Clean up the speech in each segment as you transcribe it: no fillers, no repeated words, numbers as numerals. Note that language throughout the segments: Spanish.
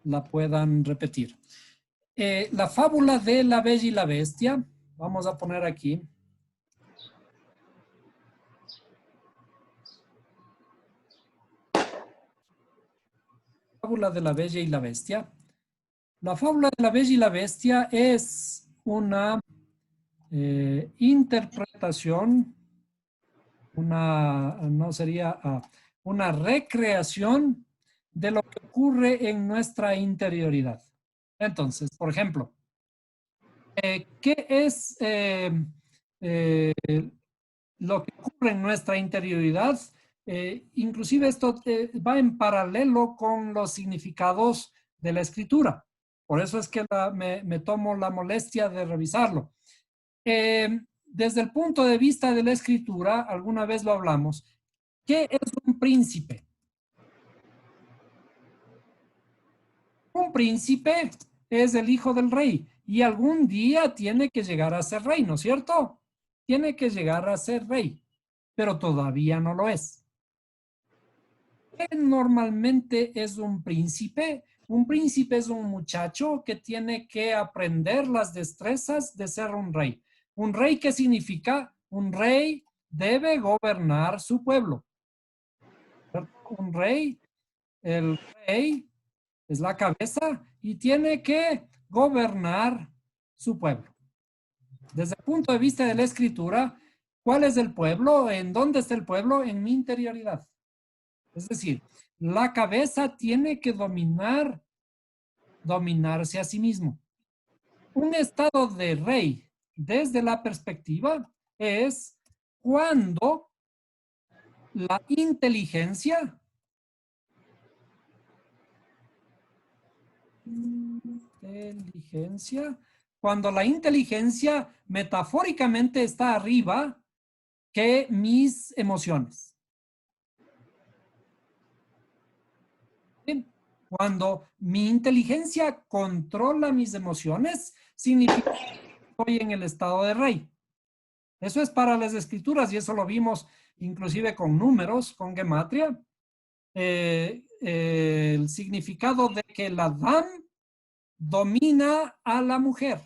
la puedan repetir. La fábula de la Bella y la Bestia, vamos a poner aquí. Fábula de la Bella y la Bestia. La fábula de la Bella y la Bestia es una interpretación, no sería una recreación de lo que ocurre en nuestra interioridad. Entonces, por ejemplo, ¿qué es lo que ocurre en nuestra interioridad? Inclusive esto va en paralelo con los significados de la escritura. Por eso es que me tomo la molestia de revisarlo. Desde el punto de vista de la escritura, alguna vez lo hablamos, ¿qué es un príncipe? Un príncipe es el hijo del rey y algún día tiene que llegar a ser rey, ¿no es cierto? Tiene que llegar a ser rey, pero todavía no lo es. ¿Qué normalmente es un príncipe? Un príncipe es un muchacho que tiene que aprender las destrezas de ser un rey. ¿Un rey qué significa? Un rey debe gobernar su pueblo. Un rey, el rey es la cabeza y tiene que gobernar su pueblo. Desde el punto de vista de la escritura, ¿cuál es el pueblo? ¿En dónde está el pueblo? En mi interioridad. Es decir, la cabeza tiene que dominarse a sí mismo. Un estado de rey, desde la perspectiva, es cuando la inteligencia cuando la inteligencia metafóricamente está arriba que mis emociones. Bien. Cuando mi inteligencia controla mis emociones, significa que estoy en el estado de rey. Eso es para las escrituras y eso lo vimos inclusive con números, con gematria. El significado de que el Adán domina a la mujer.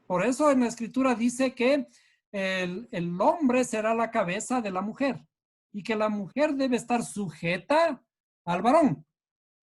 Por eso en la escritura dice que el hombre será la cabeza de la mujer y que la mujer debe estar sujeta al varón,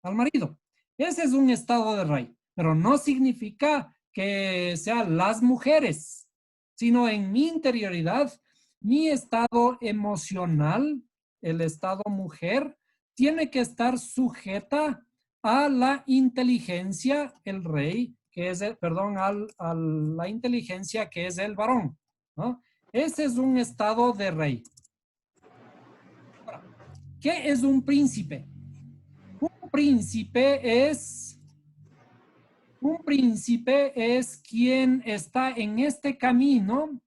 al marido. Ese es un estado de rey, pero no significa que sean las mujeres, sino en mi interioridad, mi estado emocional, el estado mujer, tiene que estar sujeta a la inteligencia, el rey, que es, a la inteligencia que es el varón, ¿no? Ese es un estado de rey. Ahora, ¿qué es un príncipe? Un príncipe es quien está en este camino,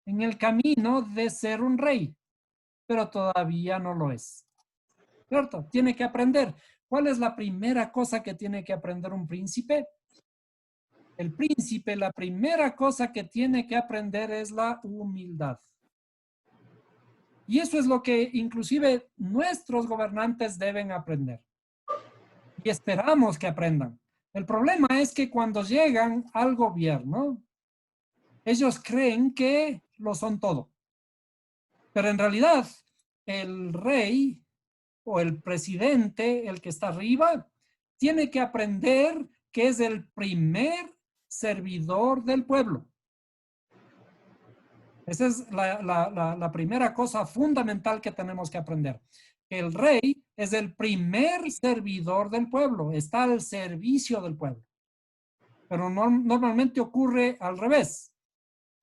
en el camino de ser un rey, pero todavía no lo es. ¿Cierto? Tiene que aprender. ¿Cuál es la primera cosa que tiene que aprender un príncipe? El príncipe, la primera cosa que tiene que aprender es la humildad. Y eso es lo que inclusive nuestros gobernantes deben aprender. Y esperamos que aprendan. El problema es que cuando llegan al gobierno, ellos creen que lo son todo. Pero en realidad, el rey o el presidente, el que está arriba, tiene que aprender que es el primer servidor del pueblo. Esa es la primera cosa fundamental que tenemos que aprender. El rey es el primer servidor del pueblo, está al servicio del pueblo. Pero normalmente ocurre al revés.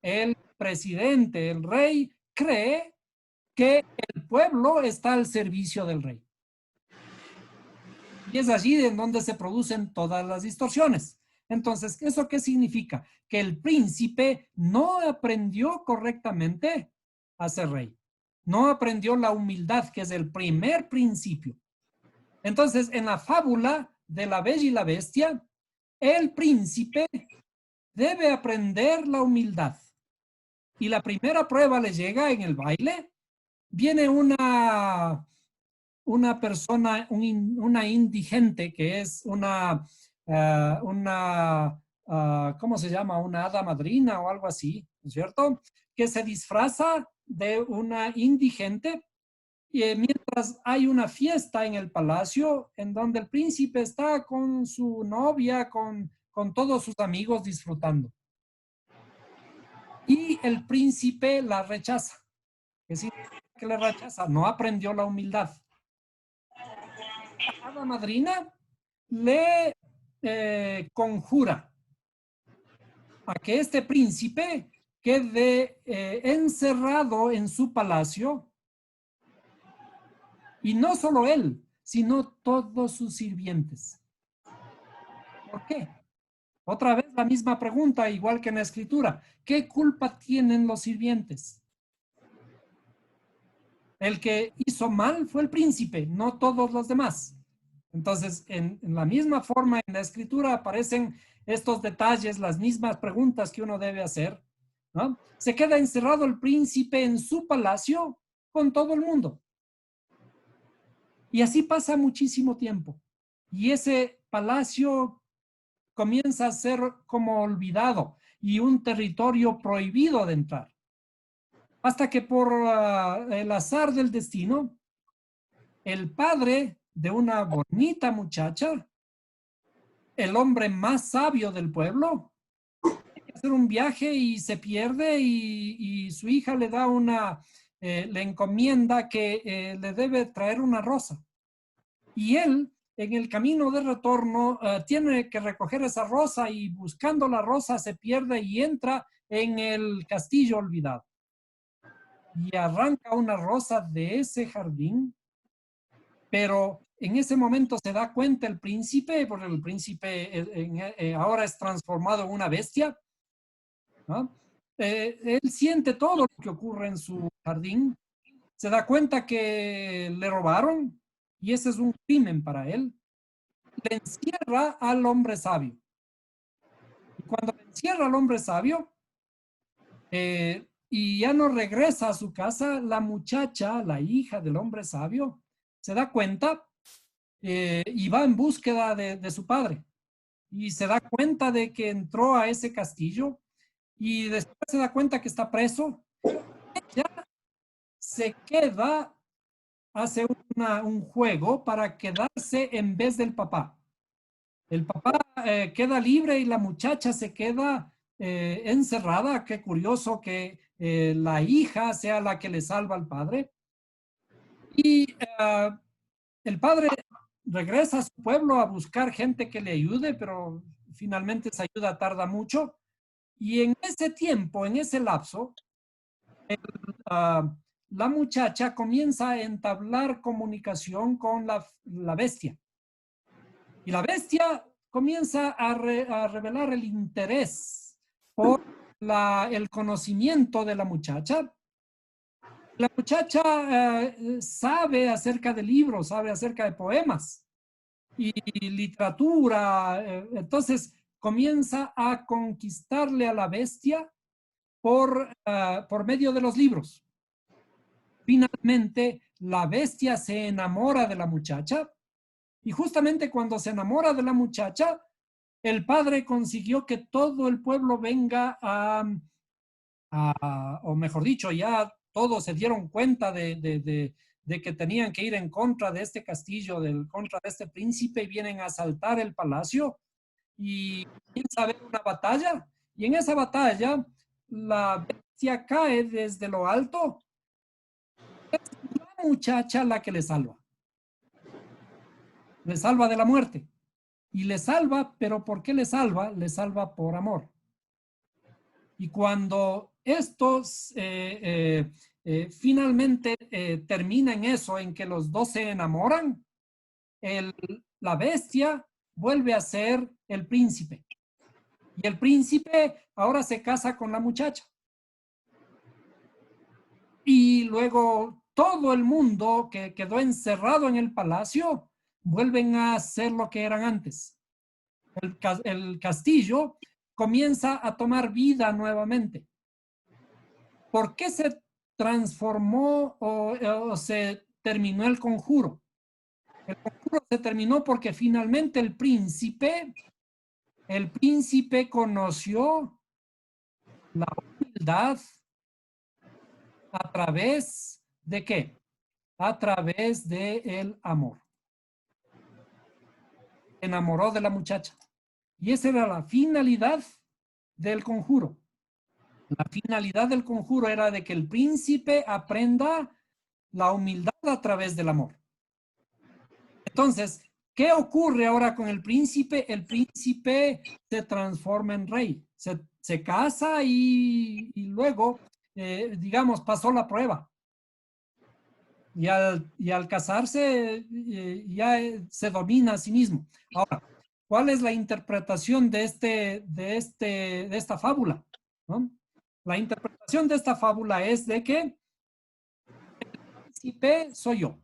El presidente, el rey, cree que el pueblo está al servicio del rey. Y es allí en donde se producen todas las distorsiones. Entonces, ¿eso qué significa? Que el príncipe no aprendió correctamente a ser rey. No aprendió la humildad, que es el primer principio. Entonces, en la fábula de la Bella y la Bestia, el príncipe debe aprender la humildad. Y la primera prueba le llega en el baile. Viene una una persona, una indigente, que es ¿cómo se llama? Una hada madrina o algo así, ¿no es cierto? Que se disfraza de una indigente y mientras hay una fiesta en el palacio en donde el príncipe está con su novia, con todos sus amigos disfrutando. Y el príncipe la rechaza. ¿Qué significa que le rechaza? No aprendió la humildad. La hada madrina le conjura a que este príncipe quede encerrado en su palacio, y no solo él, sino todos sus sirvientes. ¿Por qué? Otra vez la misma pregunta, igual que en la escritura. ¿Qué culpa tienen los sirvientes? El que hizo mal fue el príncipe, no todos los demás. Entonces, en la misma forma en la escritura aparecen estos detalles, las mismas preguntas que uno debe hacer, ¿no? Se queda encerrado el príncipe en su palacio con todo el mundo. Y así pasa muchísimo tiempo. Y ese palacio comienza a ser como olvidado y un territorio prohibido de entrar. Hasta que por el azar del destino, el padre de una bonita muchacha, el hombre más sabio del pueblo, hacer un viaje y se pierde y su hija le da le encomienda que le debe traer una rosa. Y él, en el camino de retorno, tiene que recoger esa rosa y buscando la rosa se pierde y entra en el castillo olvidado. Y arranca una rosa de ese jardín, pero en ese momento se da cuenta el príncipe, porque el príncipe ahora es transformado en una bestia, ¿no? Él siente todo lo que ocurre en su jardín, se da cuenta que le robaron y ese es un crimen para él. Le encierra al hombre sabio. Y cuando le encierra al hombre sabio y ya no regresa a su casa, la muchacha, la hija del hombre sabio, se da cuenta y va en búsqueda de su padre. Y se da cuenta de que entró a ese castillo y después se da cuenta que está preso. Ella se queda, hace un juego para quedarse en vez del papá. El papá queda libre y la muchacha se queda encerrada. Qué curioso que la hija sea la que le salva al padre. Y el padre regresa a su pueblo a buscar gente que le ayude, pero finalmente esa ayuda tarda mucho. Y en ese tiempo, en ese lapso, uh, la muchacha comienza a entablar comunicación con la bestia. Y la bestia comienza a revelar el interés por el conocimiento de la muchacha. La muchacha sabe acerca de libros, sabe acerca de poemas y literatura. Entonces comienza a conquistarle a la bestia por medio de los libros. Finalmente, la bestia se enamora de la muchacha y justamente cuando se enamora de la muchacha, el padre consiguió que todo el pueblo venga o mejor dicho, ya todos se dieron cuenta de que tenían que ir en contra de este castillo, contra de este príncipe, y vienen a asaltar el palacio y comienza a haber una batalla. Y en esa batalla, la bestia cae desde lo alto. Es la muchacha la que le salva de la muerte. Y le salva, pero ¿por qué le salva? Le salva por amor. Y cuando estos finalmente termina en eso, en que los dos se enamoran, la bestia vuelve a ser el príncipe. Y el príncipe ahora se casa con la muchacha. Y luego todo el mundo que quedó encerrado en el palacio vuelven a ser lo que eran antes. El castillo comienza a tomar vida nuevamente. ¿Por qué se transformó o se terminó el conjuro? El conjuro se terminó porque finalmente el príncipe conoció la humildad a través de ¿qué? A través del amor. Enamoró de la muchacha. Y esa era la finalidad del conjuro. La finalidad del conjuro era de que el príncipe aprenda la humildad a través del amor. Entonces, ¿qué ocurre ahora con el príncipe? El príncipe se transforma en rey, se casa y luego, digamos, pasó la prueba. Y al casarse ya se domina a sí mismo. Ahora, ¿cuál es la interpretación de esta fábula? ¿No? La interpretación de esta fábula es de que el príncipe soy yo.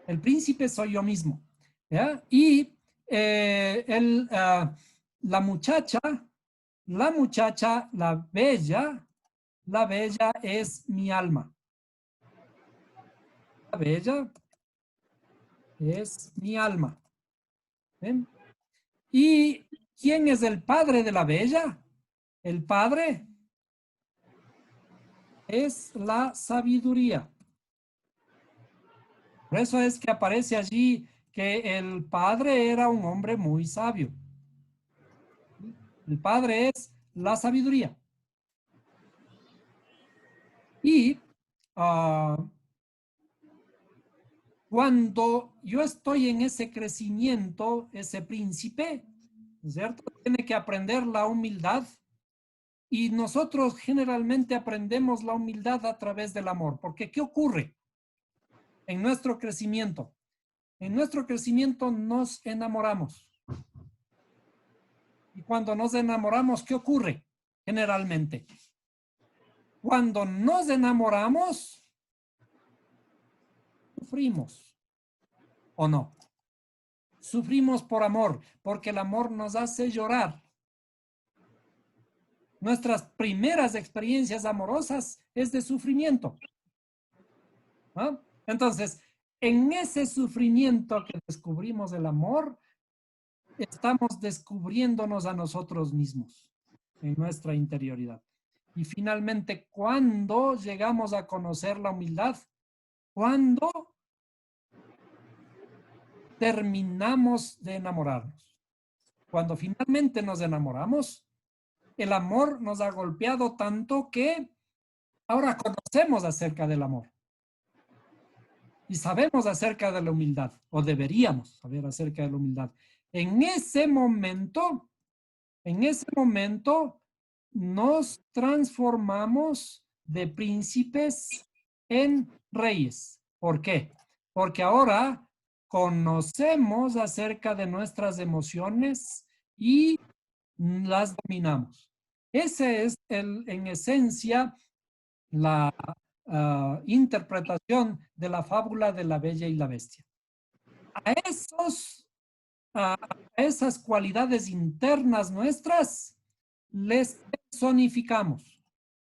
El príncipe soy yo mismo. ¿Ya? Y la muchacha, la bella es mi alma. La bella es mi alma. ¿Ven? ¿Y quién es el padre de la bella? El padre es la sabiduría. Por eso es que aparece allí que el padre era un hombre muy sabio. El padre es la sabiduría. Y cuando yo estoy en ese crecimiento, ese príncipe, ¿cierto? Tiene que aprender la humildad y nosotros generalmente aprendemos la humildad a través del amor. Porque ¿qué ocurre en nuestro crecimiento? En nuestro crecimiento nos enamoramos. Y cuando nos enamoramos, ¿qué ocurre? Generalmente. Cuando nos enamoramos, sufrimos. ¿O no? Sufrimos por amor, porque el amor nos hace llorar. Nuestras primeras experiencias amorosas es de sufrimiento. ¿No? Entonces, en ese sufrimiento que descubrimos el amor, estamos descubriéndonos a nosotros mismos en nuestra interioridad. Y finalmente, ¿cuándo llegamos a conocer la humildad? Cuando terminamos de enamorarnos. Cuando finalmente nos enamoramos, el amor nos ha golpeado tanto que ahora conocemos acerca del amor. Y sabemos acerca de la humildad, o deberíamos saber acerca de la humildad. En ese momento nos transformamos de príncipes en reyes. ¿Por qué? Porque ahora conocemos acerca de nuestras emociones y las dominamos. Ese es en esencia la interpretación de la fábula de la Bella y la Bestia. A esas cualidades internas nuestras les personificamos.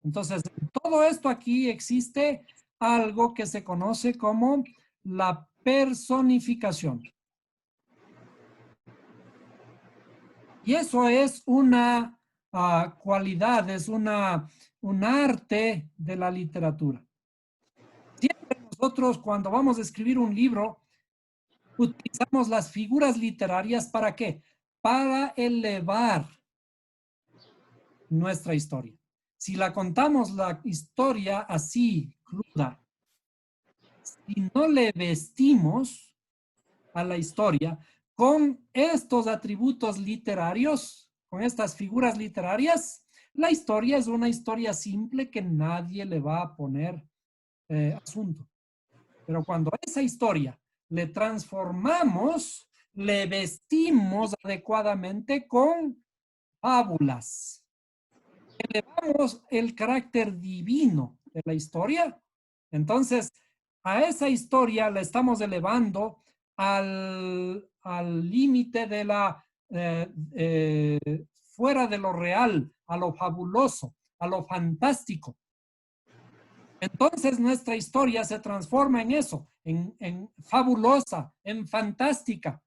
Entonces, en todo esto aquí existe algo que se conoce como la personificación. Y eso es una cualidad, es un arte de la literatura. Siempre nosotros cuando vamos a escribir un libro, utilizamos las figuras literarias ¿para qué? Para elevar nuestra historia. Si la contamos la historia así, cruda, si no le vestimos a la historia con estos atributos literarios, con estas figuras literarias, la historia es una historia simple que nadie le va a poner asunto. Pero cuando esa historia le transformamos, le vestimos adecuadamente con fábulas, elevamos el carácter divino de la historia, entonces a esa historia la estamos elevando al límite de la fuera de lo real, a lo fabuloso, a lo fantástico. Entonces nuestra historia se transforma en eso, en fabulosa, en fantástica,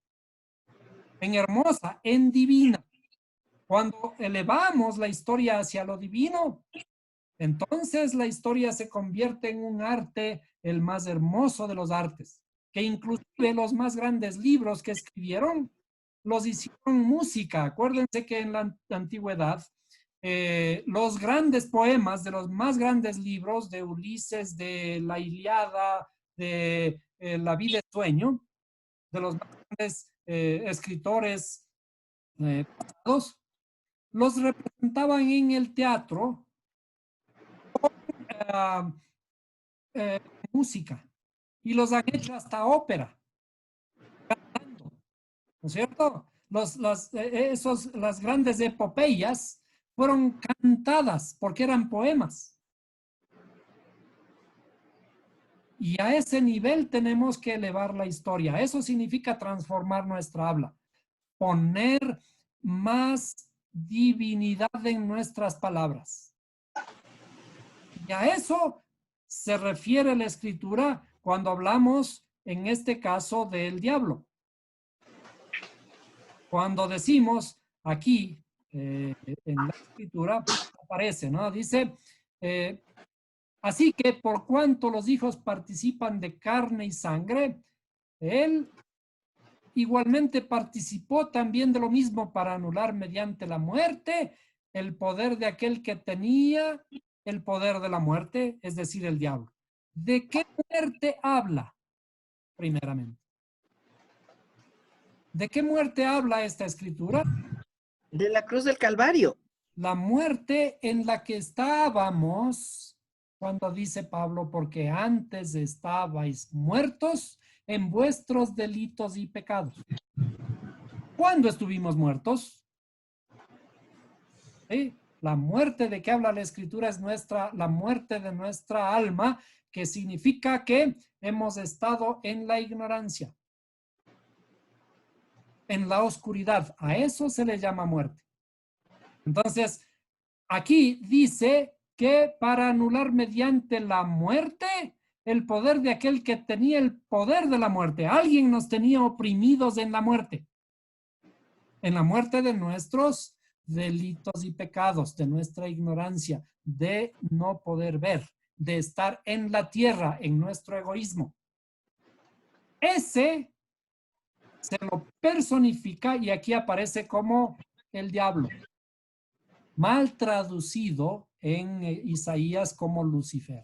en hermosa, en divina. Cuando elevamos la historia hacia lo divino, entonces la historia se convierte en un arte, el más hermoso de los artes, que inclusive los más grandes libros que escribieron los hicieron música. Acuérdense que en la antigüedad los grandes poemas de los más grandes libros de Ulises, de la Ilíada, de La vida es sueño, de los más grandes escritores pasados, los representaban en el teatro uh, música y los han hecho hasta ópera, cantando, ¿no es cierto? Las grandes epopeyas fueron cantadas porque eran poemas. Y a ese nivel tenemos que elevar la historia. Eso significa transformar nuestra habla, poner más divinidad en nuestras palabras. Y a eso se refiere la escritura cuando hablamos, en este caso, del diablo. Cuando decimos aquí, en la escritura, aparece, ¿no? Dice, así que por cuanto los hijos participan de carne y sangre, él igualmente participó también de lo mismo para anular mediante la muerte el poder de aquel que tenía el poder de la muerte, es decir, el diablo. ¿De qué muerte habla? Primeramente. ¿De qué muerte habla esta escritura? De la cruz del Calvario. La muerte en la que estábamos, cuando dice Pablo, porque antes estabais muertos en vuestros delitos y pecados. ¿Cuándo estuvimos muertos? ¿Sí? La muerte de que habla la escritura es la muerte de nuestra alma, que significa que hemos estado en la ignorancia, en la oscuridad. A eso se le llama muerte. Entonces, aquí dice que para anular mediante la muerte el poder de aquel que tenía el poder de la muerte. Alguien nos tenía oprimidos en la muerte de nuestros delitos y pecados, de nuestra ignorancia, de no poder ver, de estar en la tierra, en nuestro egoísmo. Ese se lo personifica y aquí aparece como el diablo, mal traducido en Isaías como Lucifer.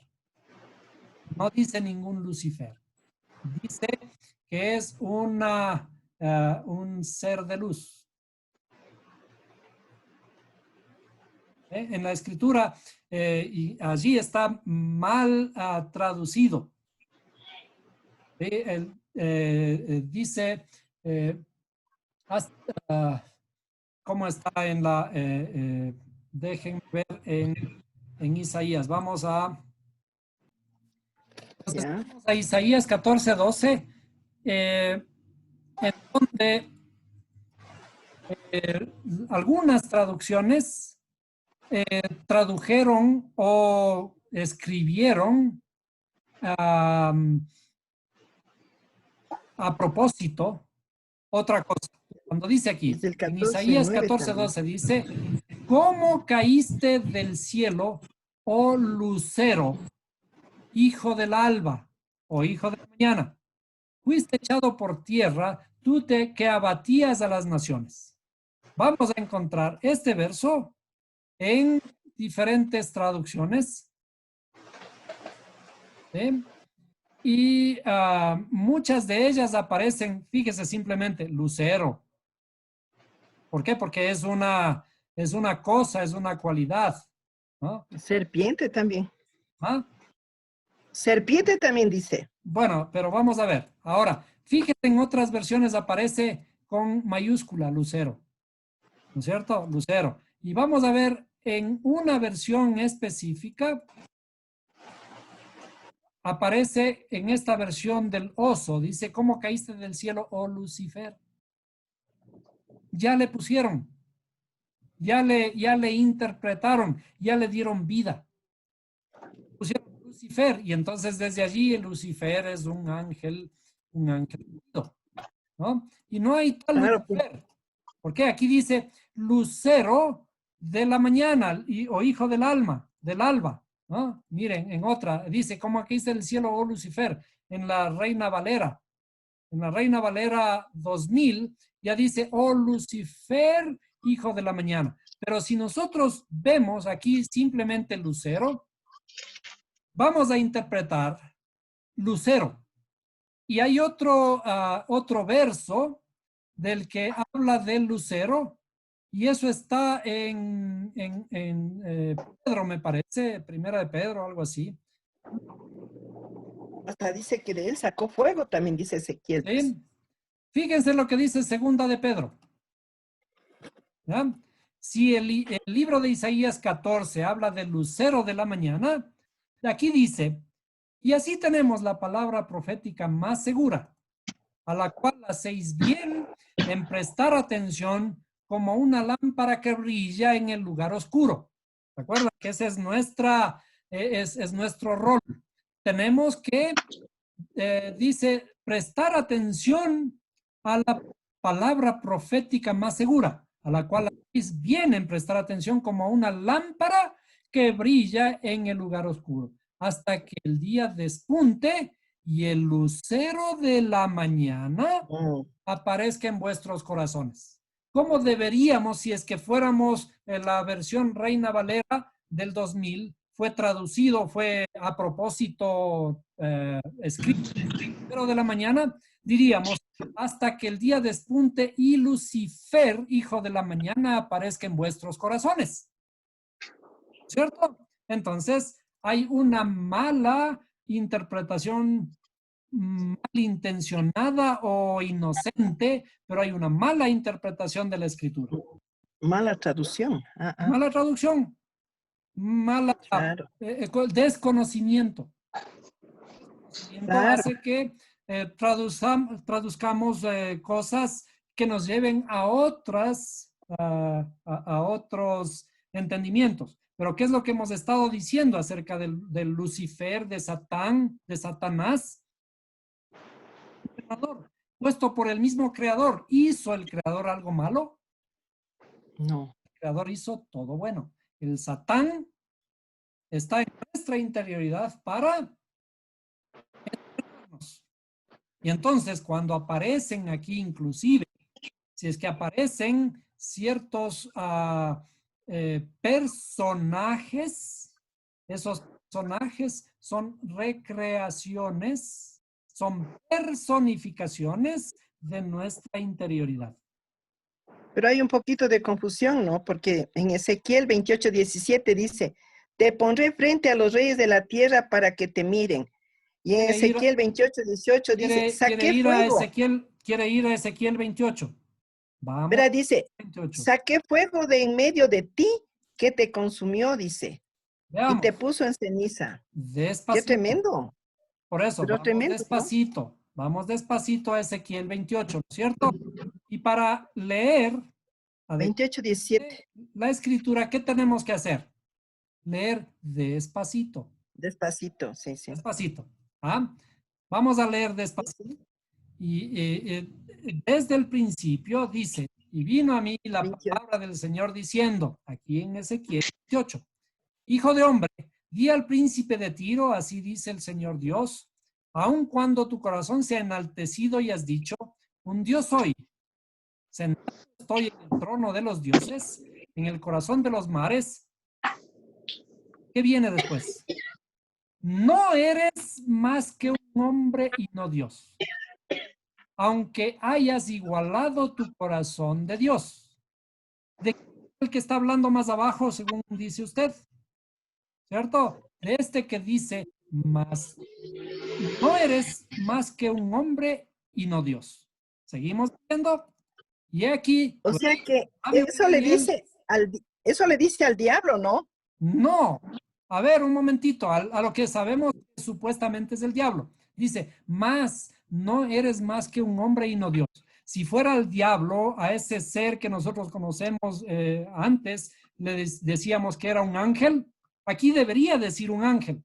No dice ningún Lucifer. Dice que es un ser de luz. En la escritura, y allí está mal traducido. Dice, ¿cómo está en la, déjenme ver en Isaías? Vamos a Isaías 14:12, en donde algunas traducciones tradujeron o escribieron a propósito otra cosa. Cuando dice aquí, en Isaías 14:12 dice, ¿cómo caíste del cielo, oh lucero, hijo del alba o hijo de la mañana? Fuiste echado por tierra, tú que abatías a las naciones. Vamos a encontrar este verso en diferentes traducciones. ¿Sí? Y muchas de ellas aparecen, fíjese simplemente, lucero. ¿Por qué? Porque es una cosa, es una cualidad, ¿no? Serpiente también. ¿Ah? Serpiente también dice. Bueno, pero vamos a ver. Ahora, fíjese, en otras versiones aparece con mayúscula, lucero. ¿No es cierto? Lucero. Y vamos a ver en una versión específica, aparece en esta versión del oso, dice, ¿cómo caíste del cielo, oh Lucifer? Ya le pusieron, ya le interpretaron, ya le dieron vida. Pusieron Lucifer. Y entonces desde allí Lucifer es un ángel caído, ¿no? Y no hay tal Claro, pues. Lucifer. Porque aquí dice lucero de la mañana o hijo del alba, ¿no? Miren, en otra, dice, como aquí dice el cielo, oh Lucifer, en la Reina Valera. En la Reina Valera 2000 ya dice, oh Lucifer, hijo de la mañana. Pero si nosotros vemos aquí simplemente lucero, vamos a interpretar lucero. Y hay otro verso del que habla del lucero, y eso está en Pedro, me parece, Primera de Pedro, algo así. Hasta dice que de él sacó fuego, también dice Ezequiel. Pues. ¿Sí? Fíjense lo que dice Segunda de Pedro. ¿Ya? Si el libro de Isaías 14 habla del lucero de la mañana, aquí dice, y así tenemos la palabra profética más segura, a la cual hacéis bien en prestar atención como una lámpara que brilla en el lugar oscuro. ¿Recuerda que ese es nuestro rol? Tenemos que, dice, prestar atención a la palabra profética más segura, a la cual hacéis bien en prestar atención como una lámpara que brilla en el lugar oscuro, hasta que el día despunte y el lucero de la mañana Mm. aparezca en vuestros corazones. ¿Cómo deberíamos, si es que fuéramos en la versión Reina Valera del 2000, fue traducido, fue a propósito escrito, pero de la mañana, diríamos, hasta que el día despunte y Lucifer, hijo de la mañana, aparezca en vuestros corazones? ¿Cierto? Entonces, hay una mala interpretación, malintencionada o inocente, pero hay una mala interpretación de la escritura. Mala traducción. Mala traducción, mala Claro, desconocimiento. claro. Hace que traduzcamos cosas que nos lleven a otros entendimientos. Pero ¿qué es lo que hemos estado diciendo acerca del Lucifer, de Satán, de Satanás? Creador, puesto por el mismo creador. ¿Hizo el creador algo malo? No. El creador hizo todo bueno. El Satán está en nuestra interioridad para entendernos. Y entonces cuando aparecen aquí inclusive, si es que aparecen ciertos personajes, esos personajes son recreaciones, son personificaciones de nuestra interioridad. Pero hay un poquito de confusión, ¿no? Porque en Ezequiel 28:17 dice, te pondré frente a los reyes de la tierra para que te miren. Y en Ezequiel 28:18 dice, saqué fuego. Quiere ir a Ezequiel 28. Vamos, Verá, dice, 28. saqué fuego de en medio de ti que te consumió, dice, y te Veamos, puso en ceniza. Qué despacito. tremendo, Por eso, pero tremendo, ¿no? vamos despacito a Ezequiel 28, ¿no es cierto? Y para leer 28:17, la escritura, ¿qué tenemos que hacer? Leer despacito, despacito, sí, sí. despacito. ¿Ah? Vamos a leer despacito. Y desde el principio dice, y vino a mí la 28. palabra del Señor diciendo, aquí en Ezequiel 28, hijo de hombre, di al príncipe de Tiro, así dice el Señor Dios, aun cuando tu corazón se ha enaltecido y has dicho, un Dios soy, sentado estoy en el trono de los dioses, en el corazón de los mares. ¿Qué viene después? No eres más que un hombre y no Dios, aunque hayas igualado tu corazón de Dios. ¿De el que está hablando más abajo, según dice usted? ¿Cierto? De este que dice, más no eres más que un hombre y no Dios. Seguimos viendo. Y aquí, O sea que ¿sabe usted bien? eso le dice al diablo, ¿no? No. A ver, un momentito, a lo que sabemos que supuestamente es el diablo. Dice, más, no eres más que un hombre y no Dios. Si fuera el diablo, a ese ser que nosotros conocemos antes, le decíamos que era un ángel, aquí debería decir un ángel.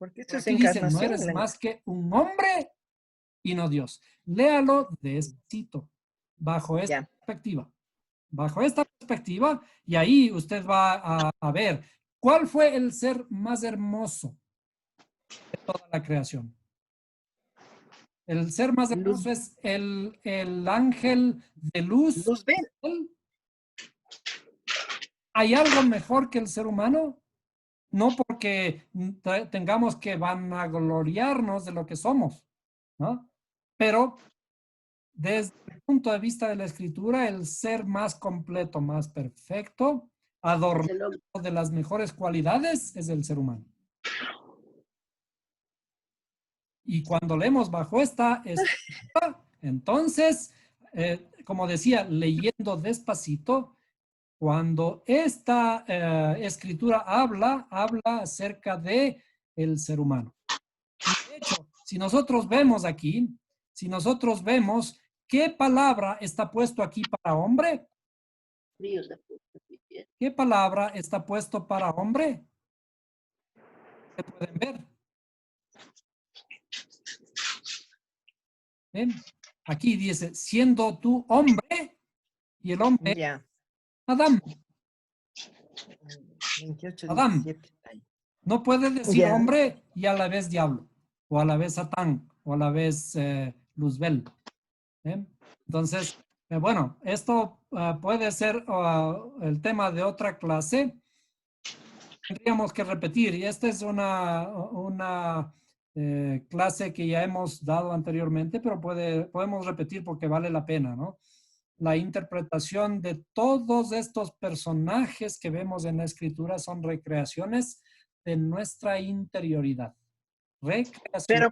Porque esto es Aquí dice, no encarnación. eres más que un hombre y no Dios. Léalo despacito, bajo esta Ya. perspectiva. Bajo esta perspectiva, y ahí usted va a ver cuál fue el ser más hermoso de toda la creación. El ser más Luz, hermoso es el ángel de luz. Luzbel. ¿Hay algo mejor que el ser humano? No porque tengamos que vanagloriarnos de lo que somos, ¿no? Pero desde el punto de vista de la escritura, el ser más completo, más perfecto, adornado de las mejores cualidades, es el ser humano. Y cuando leemos bajo esta escritura, entonces, como decía, leyendo despacito, cuando esta escritura habla acerca de el ser humano. De hecho, si nosotros vemos aquí, si nosotros vemos qué palabra está puesto aquí para hombre, ¿qué palabra está puesto para hombre? ¿Se pueden ver? ¿Ven? Aquí dice, siendo tú hombre, y el hombre, Ya. Adán. 28, Adán. 17. No puede decir Ya. hombre y a la vez diablo, o a la vez Satán, o a la vez Luzbel. ¿Eh? Entonces, bueno, esto puede ser el tema de otra clase. Tendríamos que repetir, y esta es una clase que ya hemos dado anteriormente, pero podemos repetir porque vale la pena, ¿no? La interpretación de todos estos personajes que vemos en la escritura son recreaciones de nuestra interioridad. Recreación. Pero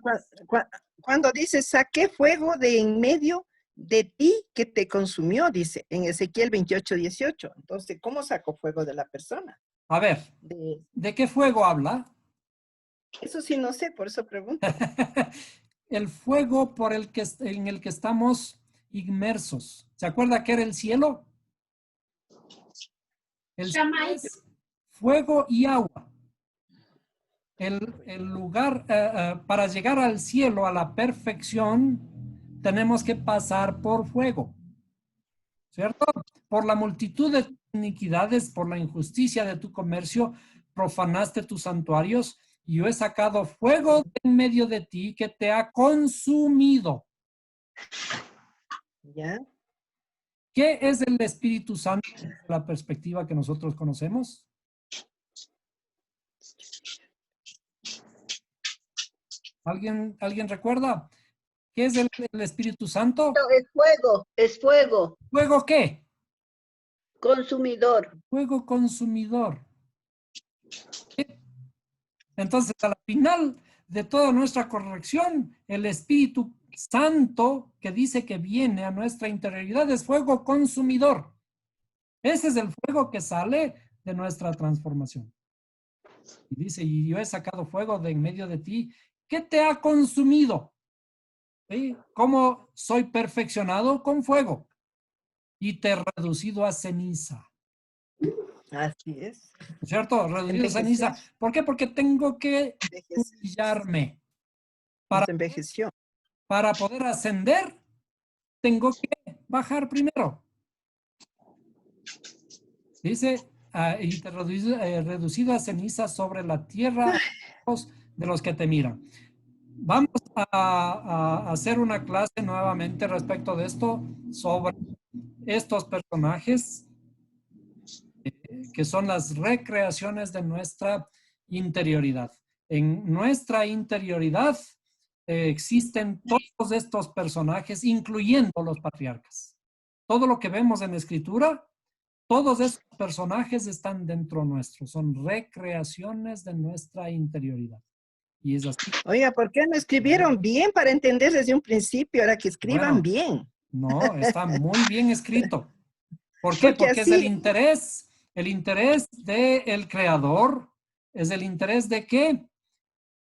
cuando dice, saqué fuego de en medio de ti que te consumió, dice en Ezequiel 28, 18. Entonces, ¿cómo sacó fuego de la persona? A ver, ¿de qué fuego habla? Eso sí no sé, por eso pregunto. El fuego en el que estamos inmersos. ¿Se acuerda que era el cielo? El cielo es fuego y agua. El lugar, para llegar al cielo, a la perfección, tenemos que pasar por fuego, ¿cierto? Por la multitud de iniquidades, por la injusticia de tu comercio, profanaste tus santuarios, y yo he sacado fuego en medio de ti que te ha consumido. ¿Ya? ¿Qué es el Espíritu Santo desde la perspectiva que nosotros conocemos? ¿Alguien recuerda? ¿Qué es el Espíritu Santo? Es fuego, ¿Fuego qué? consumidor. Fuego consumidor. Entonces, a la final de toda nuestra corrección, el Espíritu Santo que dice que viene a nuestra interioridad es fuego consumidor. Ese es el fuego que sale de nuestra transformación. Y dice, y yo he sacado fuego de en medio de ti. ¿Qué te ha consumido? ¿Sí? ¿Cómo soy perfeccionado? Con fuego. Y te he reducido a ceniza. Así es. ¿Cierto? Reducido a Envejecer. ceniza. ¿Por qué? Porque tengo que humillarme. Nos envejeció. Para poder ascender, tengo que bajar primero. Dice, y te reducido a ceniza sobre la tierra de los que te miran. Vamos a hacer una clase nuevamente respecto de esto, sobre estos personajes que son las recreaciones de nuestra interioridad. En nuestra interioridad existen todos estos personajes, incluyendo los patriarcas. Todo lo que vemos en la escritura, todos estos personajes están dentro nuestro, son recreaciones de nuestra interioridad. Y es así. Oiga, ¿por qué no escribieron bien para entender desde un principio? Ahora que escriban Bueno, bien. no, está muy bien escrito. ¿Por qué? Porque Porque es así, el interés del creador, es el interés de que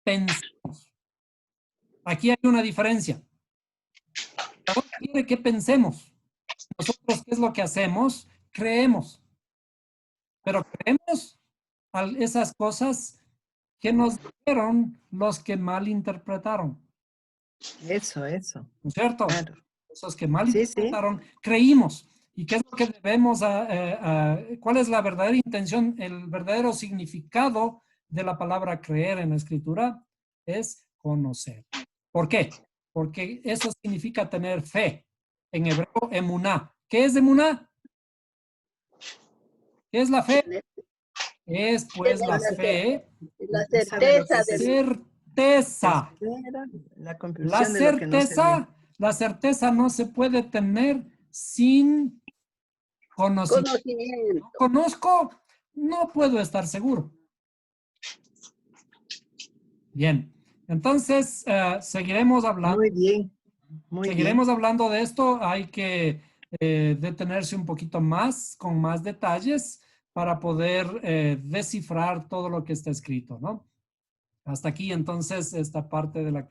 pensemos. Aquí hay una diferencia. El creador quiere que pensemos. Nosotros, ¿qué es lo que hacemos? Creemos. Pero creemos esas cosas que nos dijeron los que malinterpretaron. Eso. ¿No es cierto? Claro. Esos que Sí. malinterpretaron, creímos. ¿Y qué es lo que debemos, cuál es la verdadera intención, el verdadero significado de la palabra creer en la escritura? Es conocer. ¿Por qué? Porque eso significa tener fe. En hebreo, emuná. ¿Qué es emuná? ¿Qué es la fe? Es pues la fe, La Sabe lo que certeza es de certeza. la La conclusión de lo que no se ve. la certeza no se puede tener sin conocimiento. conocimiento. No conozco, no puedo estar seguro. Bien, entonces seguiremos hablando. Muy bien. Muy bien. Seguiremos hablando de esto. Hay que detenerse un poquito más, con más detalles, para poder descifrar todo lo que está escrito, ¿no? Hasta aquí entonces esta parte de la